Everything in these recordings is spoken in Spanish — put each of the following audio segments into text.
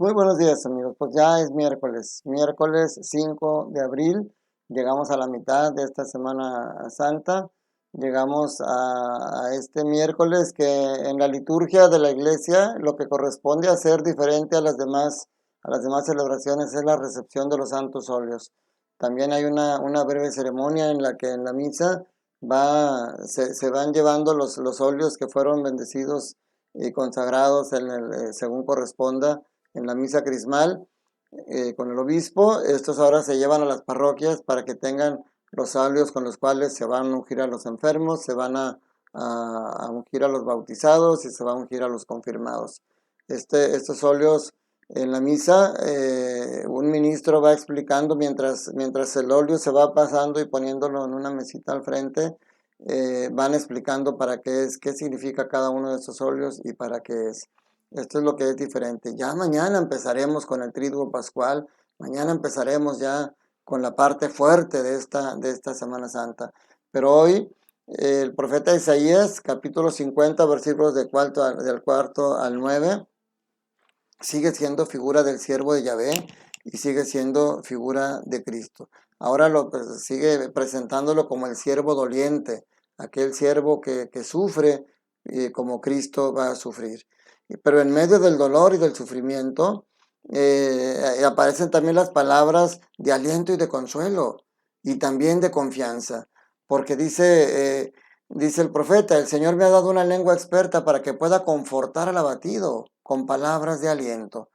Muy buenos días amigos, pues ya es miércoles 5 de abril, llegamos a la mitad de esta Semana Santa, llegamos a este miércoles que en la liturgia de la iglesia lo que corresponde a ser diferente a las demás celebraciones es la recepción de los santos óleos. También hay una breve ceremonia en la que en la misa se van llevando los óleos que fueron bendecidos y consagrados según corresponda en la misa crismal con el obispo. Estos ahora se llevan a las parroquias para que tengan los óleos con los cuales se van a ungir a los enfermos, se van a ungir a los bautizados y se va a ungir a los confirmados. Estos óleos en la misa, un ministro va explicando mientras el óleo se va pasando y poniéndolo en una mesita al frente, van explicando para qué es, qué significa cada uno de estos óleos y para qué es. Esto es lo que es diferente. Ya mañana empezaremos con el Triduo Pascual, mañana empezaremos ya con la parte fuerte de esta Semana Santa. Pero hoy el profeta Isaías, capítulo 50, versículos del 4 al 9, sigue siendo figura del siervo de Yahvé y sigue siendo figura de Cristo. Ahora sigue presentándolo como el siervo doliente, aquel siervo que sufre como Cristo va a sufrir. Pero en medio del dolor y del sufrimiento aparecen también las palabras de aliento y de consuelo y también de confianza, porque dice el profeta: el Señor me ha dado una lengua experta para que pueda confortar al abatido con palabras de aliento.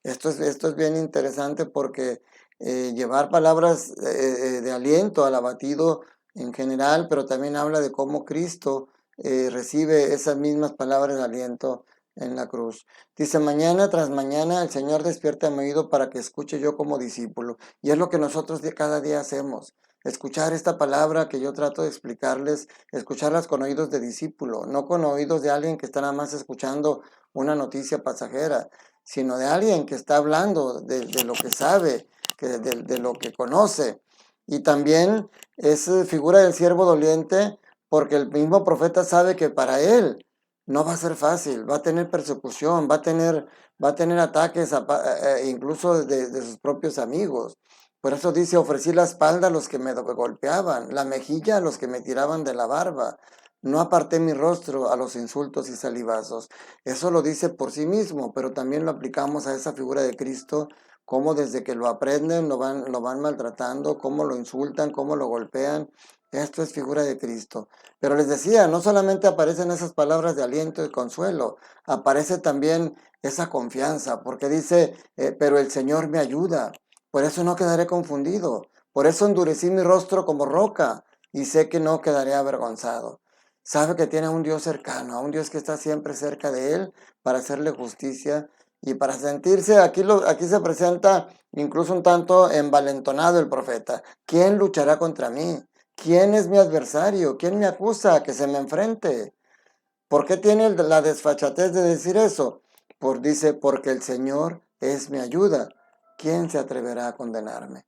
Esto es bien interesante porque llevar palabras de aliento al abatido en general, pero también habla de cómo Cristo recibe esas mismas palabras de aliento en la cruz. Dice: mañana tras mañana el Señor despierta mi oído para que escuche yo como discípulo. Y es lo que nosotros cada día hacemos. Escuchar esta palabra que yo trato de explicarles, escucharlas con oídos de discípulo, no con oídos de alguien que está nada más escuchando una noticia pasajera, sino de alguien que está hablando de lo que sabe, de lo que conoce. Y también es figura del siervo doliente porque el mismo profeta sabe que para él no va a ser fácil, va a tener persecución, va a tener ataques incluso de sus propios amigos. Por eso dice: ofrecí la espalda a los que me golpeaban, la mejilla a los que me tiraban de la barba. No aparté mi rostro a los insultos y salivazos. Eso lo dice por sí mismo, pero también lo aplicamos a esa figura de Cristo, cómo desde que lo aprenden lo van maltratando, cómo lo insultan, cómo lo golpean. Esto es figura de Cristo. Pero les decía, no solamente aparecen esas palabras de aliento y consuelo, aparece también esa confianza, porque dice, pero el Señor me ayuda. Por eso no quedaré confundido, por eso endurecí mi rostro como roca y sé que no quedaré avergonzado. Sabe que tiene a un Dios cercano, a un Dios que está siempre cerca de él para hacerle justicia y para sentirse, aquí se presenta incluso un tanto envalentonado el profeta. ¿Quién luchará contra mí? ¿Quién es mi adversario? ¿Quién me acusa a que se me enfrente? ¿Por qué tiene la desfachatez de decir eso? Dice, porque el Señor es mi ayuda. ¿Quién se atreverá a condenarme?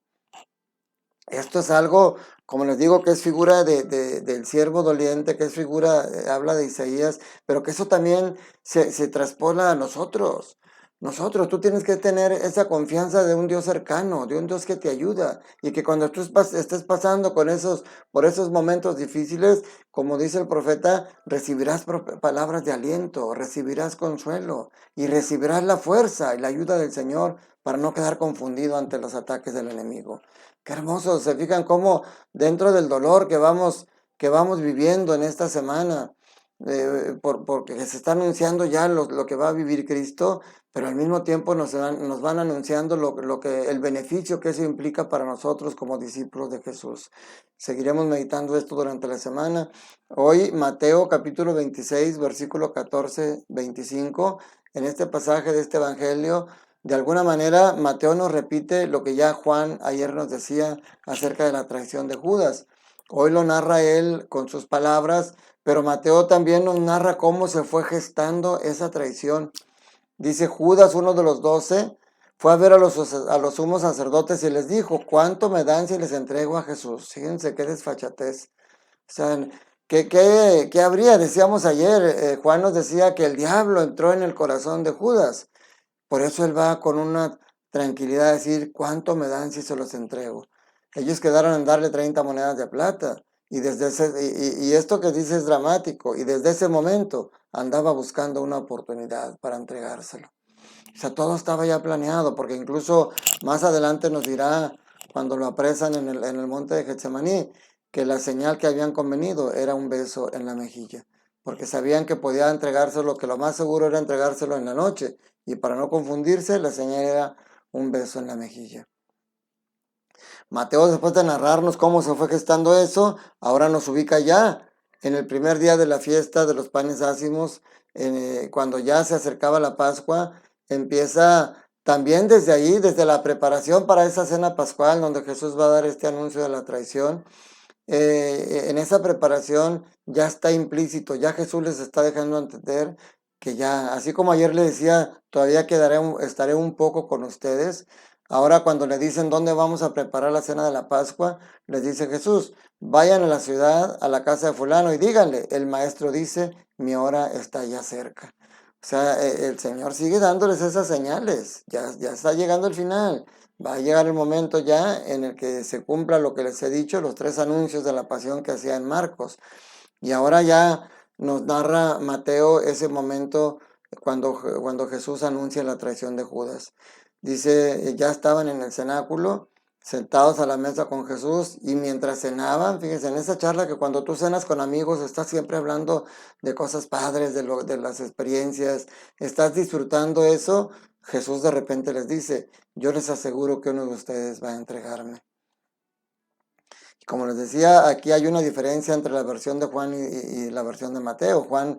Esto es algo, como les digo, que es figura del siervo doliente, que es figura, habla de Isaías, pero que eso también se traspola a nosotros. Nosotros, tú tienes que tener esa confianza de un Dios cercano, de un Dios que te ayuda, y que cuando tú estés pasando por esos momentos difíciles, como dice el profeta, recibirás palabras de aliento, recibirás consuelo, y recibirás la fuerza y la ayuda del Señor para no quedar confundido ante los ataques del enemigo. Qué hermoso, se fijan cómo dentro del dolor que vamos viviendo en esta semana, porque se está anunciando ya lo que va a vivir Cristo, pero al mismo tiempo nos van anunciando el beneficio que eso implica para nosotros como discípulos de Jesús. Seguiremos meditando esto durante la semana. Hoy Mateo capítulo 26, versículo 14-25, en este pasaje de este evangelio, de alguna manera Mateo nos repite lo que ya Juan ayer nos decía acerca de la traición de Judas. Hoy lo narra él con sus palabras, pero Mateo también nos narra cómo se fue gestando esa traición. Dice: Judas, uno de los 12, fue a ver a los sumos sacerdotes y les dijo: ¿cuánto me dan si les entrego a Jesús? Fíjense qué desfachatez. O sea, ¿qué habría? Decíamos ayer, Juan nos decía que el diablo entró en el corazón de Judas, por eso él va con una tranquilidad a decir, ¿cuánto me dan si se los entrego? Ellos quedaron en darle 30 monedas de plata. Y esto que dice es dramático. Y desde ese momento andaba buscando una oportunidad para entregárselo. O sea, todo estaba ya planeado, porque incluso más adelante nos dirá, cuando lo apresan en el monte de Getsemaní, que la señal que habían convenido era un beso en la mejilla, porque sabían que podía entregárselo, que lo más seguro era entregárselo en la noche, y para no confundirse, la señal era un beso en la mejilla. Mateo, después de narrarnos cómo se fue gestando eso, ahora nos ubica ya en el primer día de la fiesta de los panes ácimos, cuando ya se acercaba la Pascua, empieza también desde ahí, desde la preparación para esa cena pascual, donde Jesús va a dar este anuncio de la traición. En esa preparación ya está implícito, ya Jesús les está dejando entender que ya, así como ayer le decía, todavía estaré un poco con ustedes. Ahora cuando le dicen dónde vamos a preparar la cena de la Pascua, les dice Jesús, vayan a la ciudad, a la casa de fulano y díganle, el maestro dice, mi hora está ya cerca. O sea, el Señor sigue dándoles esas señales, ya está llegando el final. Va a llegar el momento ya en el que se cumpla lo que les he dicho, los 3 anuncios de la pasión que hacía en Marcos. Y ahora ya nos narra Mateo ese momento cuando Jesús anuncia la traición de Judas. Dice, ya estaban en el cenáculo, sentados a la mesa con Jesús, y mientras cenaban, fíjense, en esa charla que cuando tú cenas con amigos, estás siempre hablando de cosas padres, de las experiencias, estás disfrutando eso, Jesús de repente les dice, yo les aseguro que uno de ustedes va a entregarme. Y como les decía, aquí hay una diferencia entre la versión de Juan y la versión de Mateo. Juan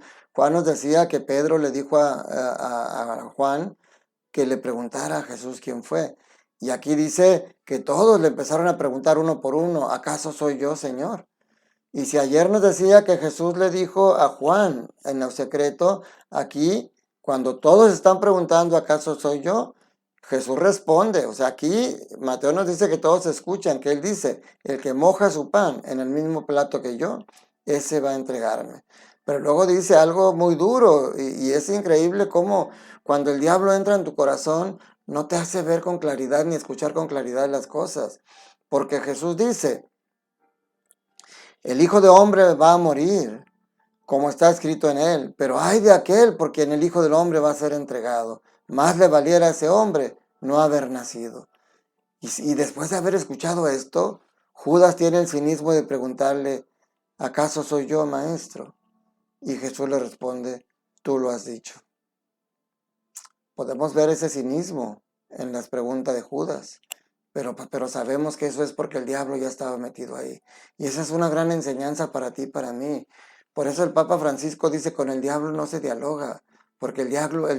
nos decía que Pedro le dijo a Juan que le preguntara a Jesús quién fue. Y aquí dice que todos le empezaron a preguntar uno por uno, ¿acaso soy yo, Señor? Y si ayer nos decía que Jesús le dijo a Juan en lo secreto, aquí, cuando todos están preguntando, ¿acaso soy yo? Jesús responde, o sea, aquí Mateo nos dice que todos escuchan, que él dice, el que moja su pan en el mismo plato que yo, ese va a entregarme. Pero luego dice algo muy duro y es increíble cómo cuando el diablo entra en tu corazón, no te hace ver con claridad ni escuchar con claridad las cosas. Porque Jesús dice, el Hijo de Hombre va a morir, como está escrito en él, pero ay de aquel por quien el Hijo del Hombre va a ser entregado. Más le valiera a ese hombre no haber nacido. Y después de haber escuchado esto, Judas tiene el cinismo de preguntarle, ¿acaso soy yo, maestro? Y Jesús le responde, tú lo has dicho. Podemos ver ese cinismo en las preguntas de Judas. Pero sabemos que eso es porque el diablo ya estaba metido ahí. Y esa es una gran enseñanza para ti y para mí. Por eso el Papa Francisco dice, con el diablo no se dialoga, porque el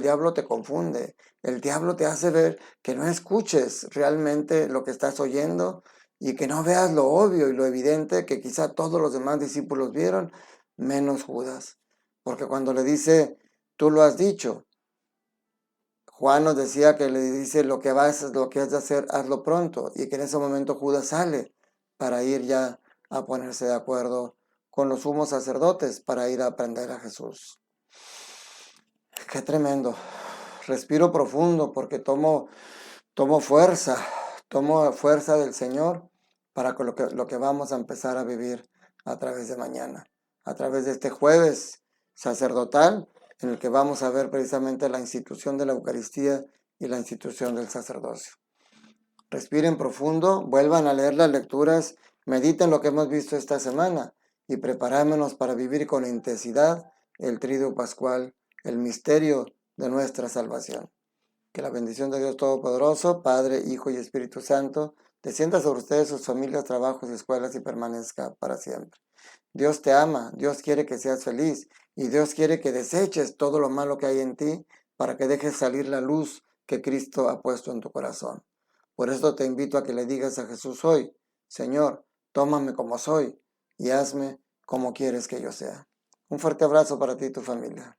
diablo te confunde. El diablo te hace ver que no escuches realmente lo que estás oyendo y que no veas lo obvio y lo evidente que quizá todos los demás discípulos vieron, menos Judas. Porque cuando le dice, tú lo has dicho, Juan nos decía que le dice lo que has de hacer, hazlo pronto. Y que en ese momento Judas sale para ir ya a ponerse de acuerdo con los sumos sacerdotes para ir a aprender a Jesús. Qué tremendo. Respiro profundo porque tomo fuerza del Señor para lo que vamos a empezar a vivir a través de mañana, a través de este jueves sacerdotal, en el que vamos a ver precisamente la institución de la Eucaristía y la institución del sacerdocio. Respiren profundo, vuelvan a leer las lecturas, mediten lo que hemos visto esta semana y preparémonos para vivir con intensidad el Triduo Pascual, el misterio de nuestra salvación. Que la bendición de Dios Todopoderoso, Padre, Hijo y Espíritu Santo, descienda sobre ustedes, sus familias, trabajos, escuelas y permanezca para siempre. Dios te ama, Dios quiere que seas feliz y Dios quiere que deseches todo lo malo que hay en ti para que dejes salir la luz que Cristo ha puesto en tu corazón. Por eso te invito a que le digas a Jesús hoy, Señor, tómame como soy y hazme como quieres que yo sea. Un fuerte abrazo para ti y tu familia.